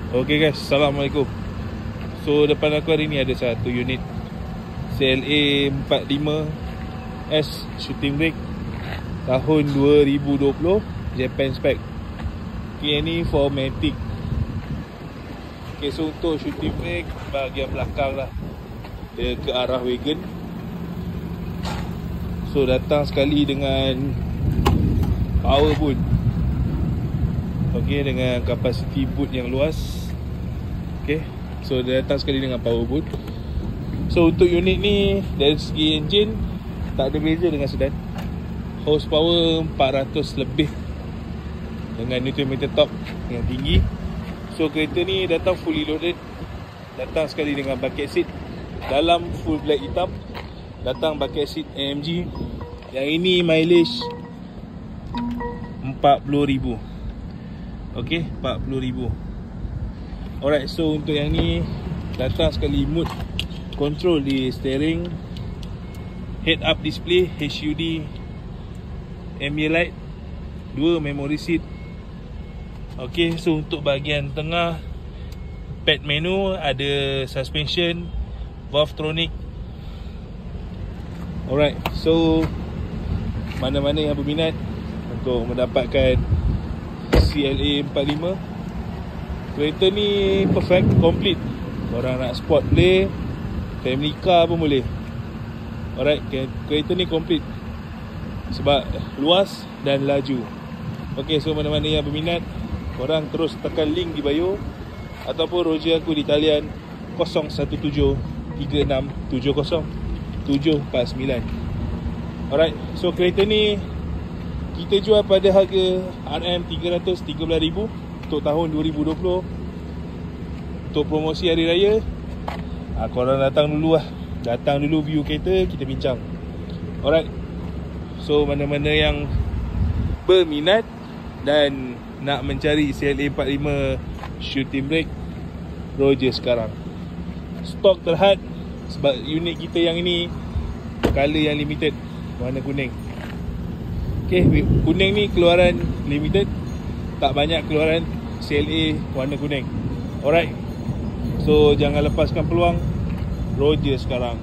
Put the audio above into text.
Okay guys, Assalamualaikum. So depan aku hari ni ada satu unit CLA 45S shooting brake tahun 2020 Japan spec. Okay, ni for Matic. Okay, so untuk shooting brake bahagian belakang lah, dia ke arah wagon. So datang sekali dengan power boot. Okay, dengan kapasiti boot yang luas. Okay, so dia datang sekali dengan power boot. So untuk unit ni dari segi enjin tak ada beza dengan sedan. Horsepower 400 lebih dengan Nm top yang tinggi. So kereta ni datang fully loaded. Datang sekali dengan bucket seat dalam full black hitam. Datang bucket seat AMG. Yang ini mileage 40,000. Okay, 40,000. Alright, so untuk yang ni datang sekali mood control di steering, head up display, HUD, ambient light, 2 memory seat. Okay, so untuk bahagian tengah pad menu, ada suspension, Valvetronic. Alright, so mana-mana yang berminat untuk mendapatkan CLA 45, kereta ni perfect, complete. Korang nak sport boleh, family car pun boleh. Alright, kereta ni complete sebab luas dan laju. Ok, so mana-mana yang berminat, korang terus tekan link di bio ataupun roger aku di talian 017-3670-749. Alright, so kereta ni kita jual pada harga RM313,000 untuk tahun 2020. Untuk promosi hari raya, korang datang dulu lah. Datang dulu view kereta, kita bincang. Alright, so mana-mana yang berminat dan nak mencari CLA 45 shooting brake, roger sekarang. Stok terhad sebab unit kita yang ini color yang limited, warna kuning. Okay, kuning ni keluaran limited, tak banyak keluaran CLA warna kuning. Alright, so jangan lepaskan peluang, roger sekarang.